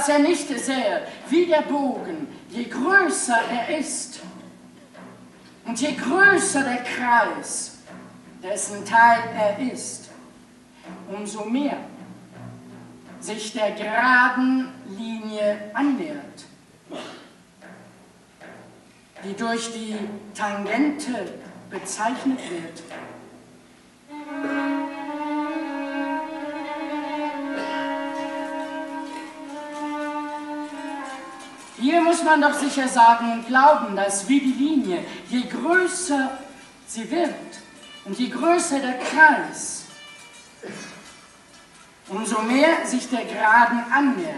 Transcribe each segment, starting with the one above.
dass er nicht sähe, wie der Bogen, je größer er ist und je größer der Kreis, dessen Teil er ist, umso mehr sich der geraden Linie annähert, die durch die Tangente bezeichnet wird. Hier muss man doch sicher sagen und glauben, dass wie die Linie, je größer sie wird und je größer der Kreis, umso mehr sich der Geraden annähert.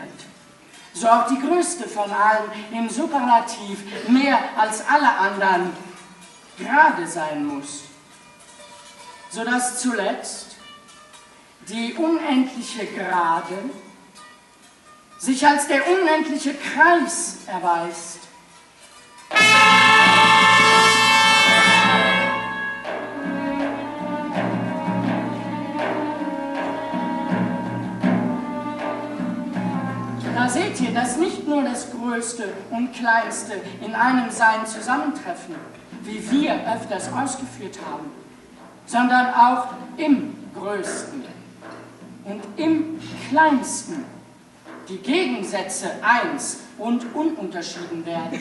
So auch die größte von allen im Superlativ mehr als alle anderen gerade sein muss, sodass zuletzt die unendliche Gerade sich als der unendliche Kreis erweist. Da seht ihr, dass nicht nur das Größte und Kleinste in einem Sein zusammentreffen, wie wir öfters ausgeführt haben, sondern auch im Größten und im Kleinsten die Gegensätze eins und ununterschieden werden.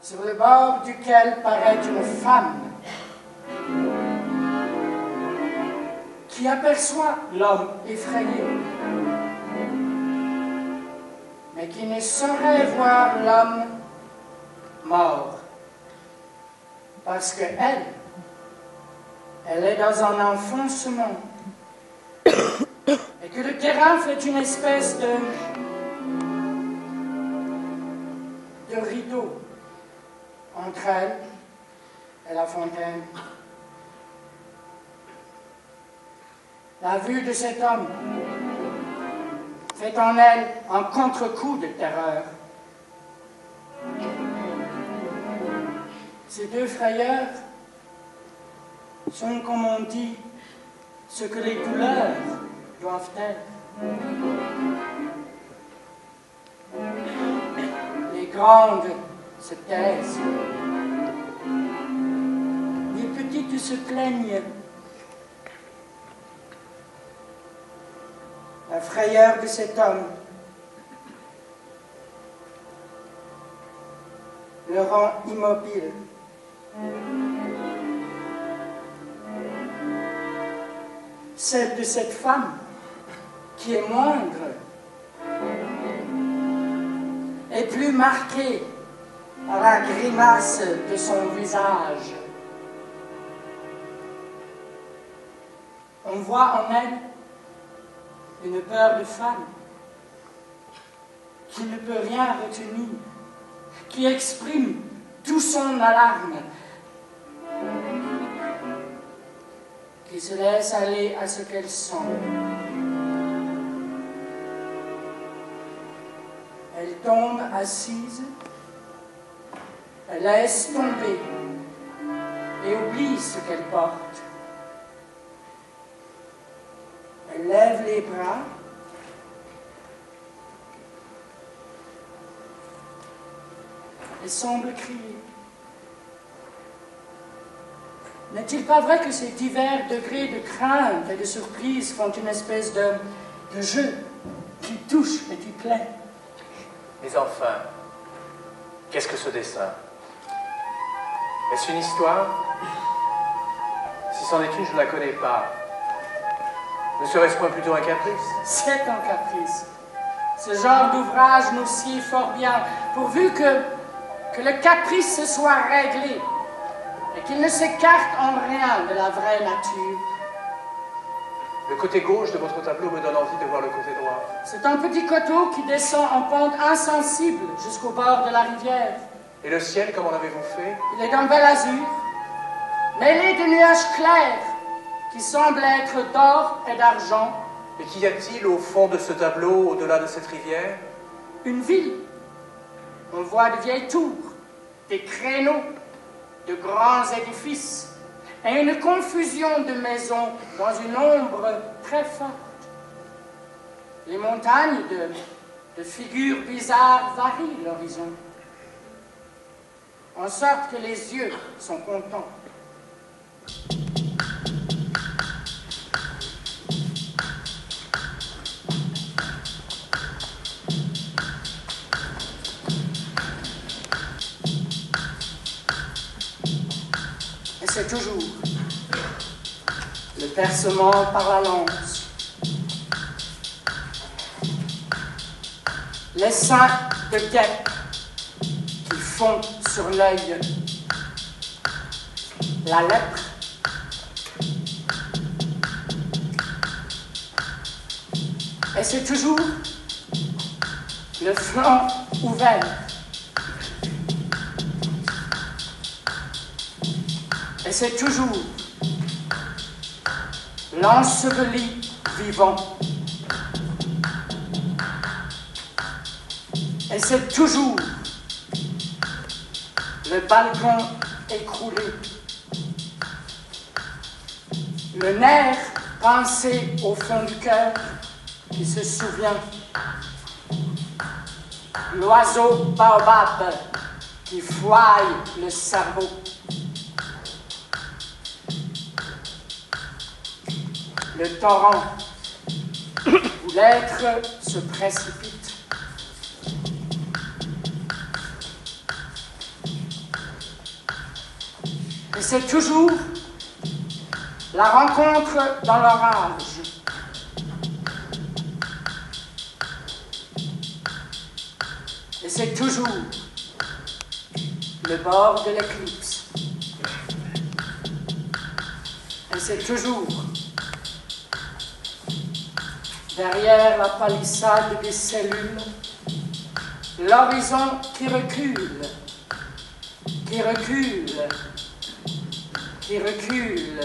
Sur le bord duquel paraît une femme qui aperçoit l'homme effrayé, mais qui qui ne saurait voir l'homme mort. Parce que elle est dans un enfoncement. Et que le terrain fait une espèce de rideau entre elle et la fontaine. La vue de cet homme fait en elle un contre-coup de terreur. Ces deux frayeurs sont, comme on dit, ce que les douleurs doivent être. Les grandes se taisent, les petites se plaignent. La frayeur de cet homme le rend immobile. Celle de cette femme, qui est moindre, est plus marquée par la grimace de son visage. On voit en elle une peur de femme qui ne peut rien retenir, qui exprime tout son alarme, qui se laisse aller à ce qu'elle sent. Elle tombe assise, elle laisse tomber et oublie ce qu'elle porte. Elle lève les bras et semble crier. N'est-il pas vrai que ces divers degrés de crainte et de surprise font une espèce de jeu qui touche et qui plaît? Mais enfin, qu'est-ce que ce dessin? Est-ce une histoire? Si c'en est une, je ne la connais pas. Ne serait-ce point plutôt un caprice? C'est un caprice. Ce genre d'ouvrage nous sied fort bien, pourvu que le caprice soit réglé et qu'il ne s'écarte en rien de la vraie nature. Le côté gauche de votre tableau me donne envie de voir le côté droit. C'est un petit coteau qui descend en pente insensible jusqu'au bord de la rivière. Et le ciel, comment l'avez-vous fait? Il est d'un bel azur, mêlé de nuages clairs qui semblent être d'or et d'argent. Et qu'y a-t-il au fond de ce tableau, au-delà de cette rivière? Une ville. On voit de vieilles tours, des créneaux, de grands édifices, et une confusion de maisons dans une ombre très forte. Les montagnes de figures bizarres varient l'horizon, en sorte que les yeux sont contents. C'est toujours le percement par la lance, les seins de guêpe qui font sur l'œil, la lèpre, et c'est toujours le flanc ouvert. Et c'est toujours l'enseveli vivant. Et c'est toujours le balcon écroulé. Le nerf pincé au fond du cœur qui se souvient. L'oiseau baobab qui fouaille le cerveau. Le torrent où l'être se précipite. Et c'est toujours la rencontre dans l'orage. Et c'est toujours le bord de l'éclipse. Et c'est toujours derrière la palissade des cellules, l'horizon qui recule, qui recule, qui recule.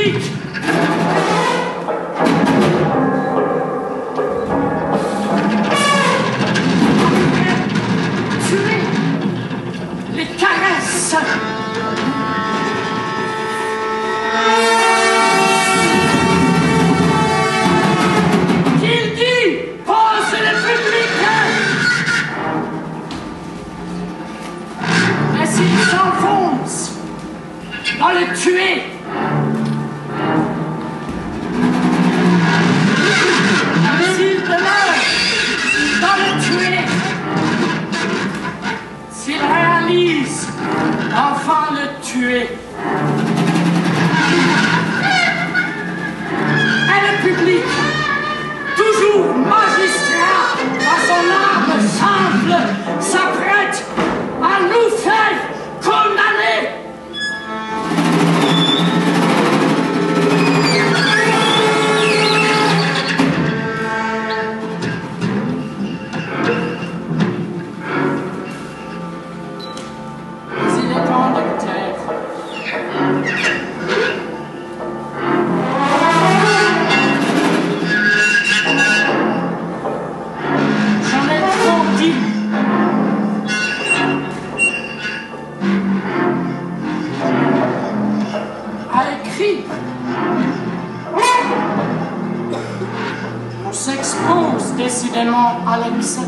public. Tuer les caresses. Qu'il dit, pose le public. Mais s'il s'enfonce dans le tuer, s'il demeure dans le tuer, s'il réalise enfin le tuer, et le public, toujours magistrat à son arme simple, s'apprête à nous faire condamner. Il est temps de taire. J'en ai trop dit. À l'écrit, on s'expose décidément à l'excès.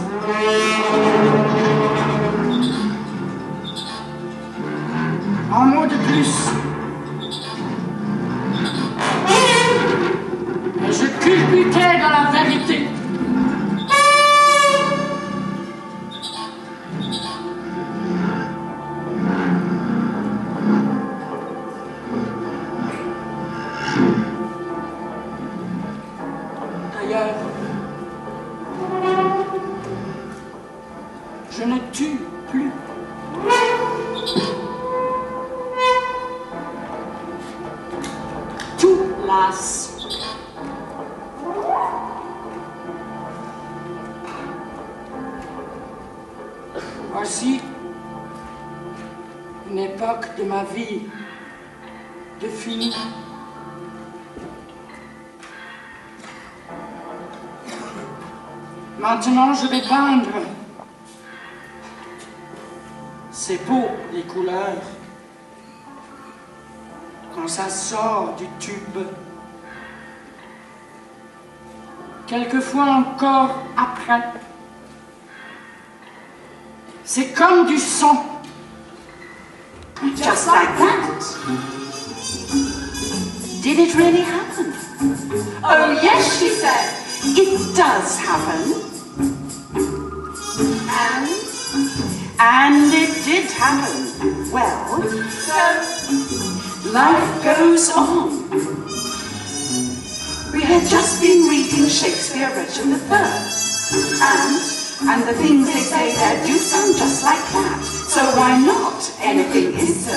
Un mot de plus. Et je culbutais dans la vérité. D'ailleurs, je ne tue plus. Tout lasse. Voici une époque de ma vie de fini. Maintenant, je vais peindre. C'est beau, les couleurs. Quand ça sort du tube. Quelquefois encore après. C'est comme du sang. Just like that. Did it really happen? Oh, yes, she said. It does happen. And it did happen. Well, So, life goes on. We had just been reading Shakespeare, Richard III. And the things they say there do sound just like that. So why not? Anything is so.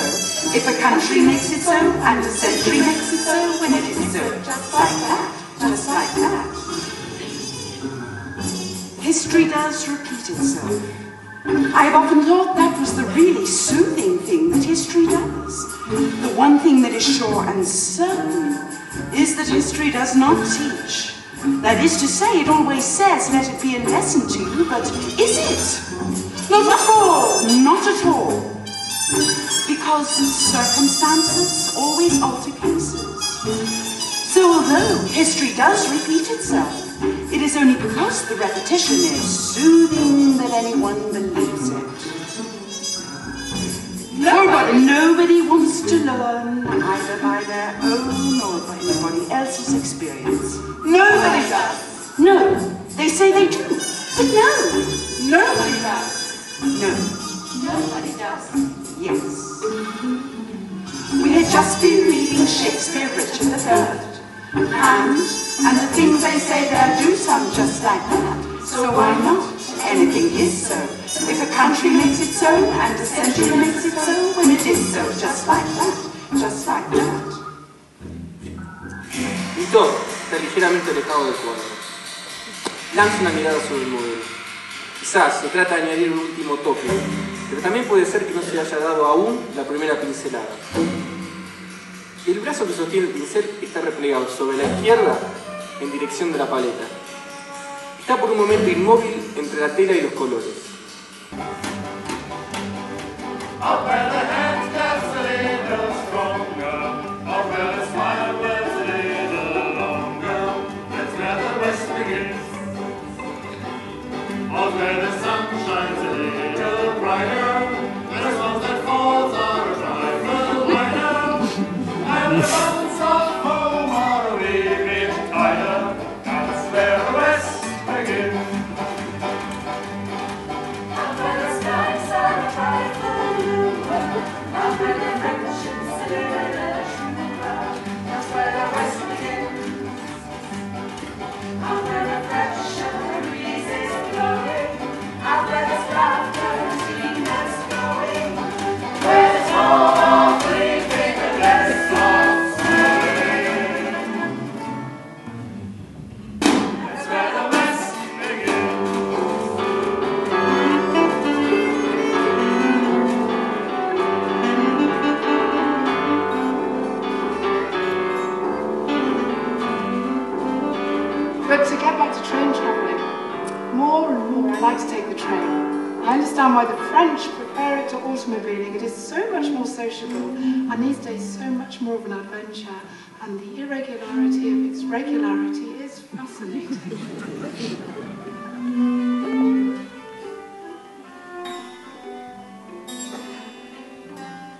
If a country makes it so, and a century makes it so, when it is so, just like that, just like that. History does repeat itself. I've often thought that was the really soothing thing that history does. The one thing that is sure and certain is that history does not teach. That is to say, it always says, let it be a lesson to you, but is it? Not at all. Not at all. Because circumstances always alter cases. So although history does repeat itself, it is only because the repetition is soothing that anyone believes it. Nobody wants to learn either by their own or by anybody else's experience. nobody does. No, they say they do, but no. Nobody does. No, Nobody does. yes. We had just been reading Shakespeare, Richard III. And the things they say there do sound just like that. So why not? Anything is so. If a country makes it so, and a century makes it so, when it is so, just like that. Just like that. Vito está ligeramente alejado del cuadro. Lanza una mirada sobre el modelo. Quizás se trata de añadir un último toque, pero también puede ser que no se le haya dado aún la primera pincelada. El brazo que sostiene el pincel está replegado sobre la izquierda en dirección de la paleta. Está por un momento inmóvil entre la tela y los colores. But to get back to train travelling, more and more I like to take the train. I understand why the French prefer it to automobiling. It is so much more sociable, and these days so much more of an adventure, and the irregularity of its regularity is fascinating.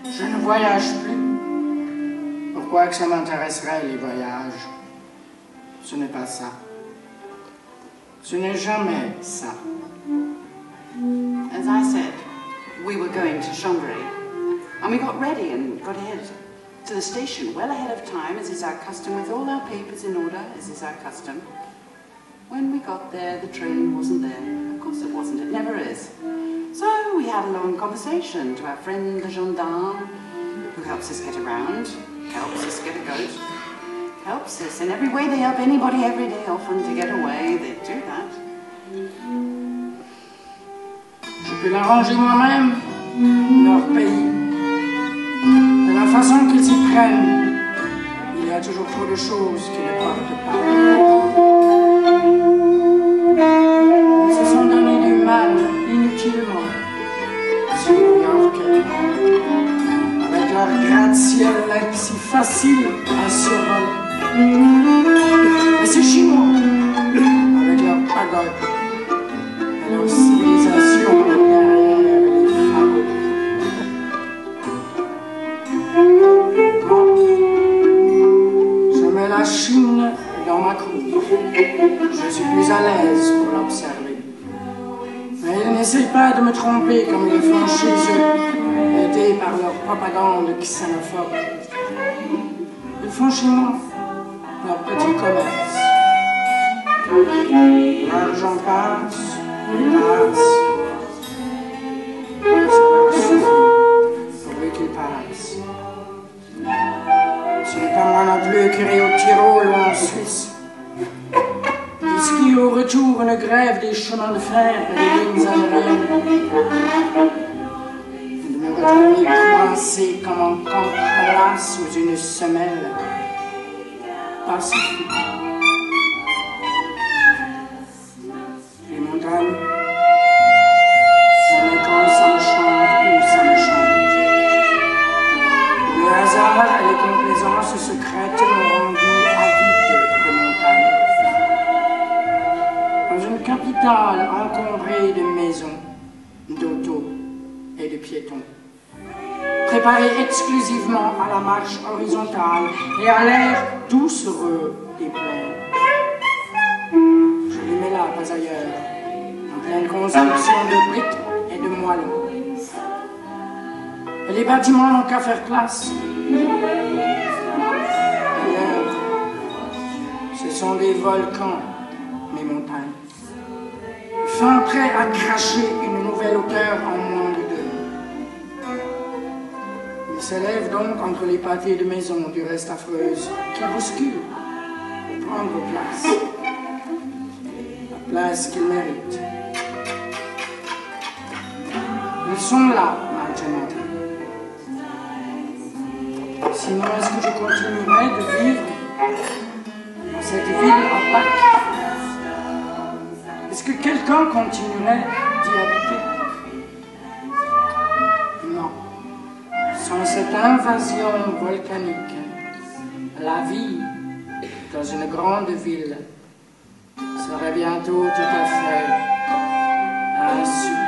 Je ne voyage plus. Pourquoi que ça m'intéresserait, les voyages? Ce n'est pas ça. Ce n'est jamais ça. As I said, we were going to Chambéry, and we got ready and got ahead to the station well ahead of time, as is our custom, with all our papers in order, as is our custom. When we got there, the train wasn't there. Of course it wasn't, it never is. So we had a long conversation to our friend the gendarme, who helps us get around, helps us get a goat, helps us in every way they help anybody every day often to get away. They do that. Je peux l'arranger moi-même, leur pays. De la façon qu'ils y prennent, il y a toujours trop de choses qui ne partent pas. Ils se sont donné du mal inutilement, ces New-Yorkais, avec leur gratte-ciel si facile à survoler. Et ces Chinois, avec leur pagode, et leur civilisation derrière les fagots. Moi, je mets la Chine dans ma cour. Je suis plus à l'aise pour l'observer. Mais ils n'essayent pas de me tromper comme ils le font chez eux, aidés par leur propagande xénophobe. Ils font chez moi leur petit commerce. L'argent passe, il passe. Ça leur suffit pourvu qu'il passe. Ce n'est pas moi non plus qui irai au Tyrol ou en Suisse. Puisqu'il y a au retour une grève des chemins de fer et des lignes aériennes. De me retrouver coincé comme un cancrelas sous une semelle. Pacifique. Les montagnes, jamais quand ça me chante ou ça me chante. Le hasard et les complaisances secrètes m'ont rendu avide de montagnes. Dans une capitale encombrée de maisons, d'autos et de piétons, préparée exclusivement à la marche horizontale et à l'air doucereux des plaines. Je les mets là, pas ailleurs, en pleine consommation de briques et de moellons. Et les bâtiments n'ont qu'à faire place. D'ailleurs, ce sont des volcans, mes montagnes. Fin prêt à cracher une nouvelle hauteur en moins de 2. Ils s'élèvent donc entre les pâtés de maisons du reste affreuse qui bousculent pour prendre place. La place qu'ils méritent. Ils sont là maintenant. Sinon, est-ce que je continuerai de vivre dans cette ville opaque? Est-ce que quelqu'un continuerait d'y habiter? Non. Sans cette invasion volcanique, la vie dans une grande ville serait bientôt tout à fait insuffisante.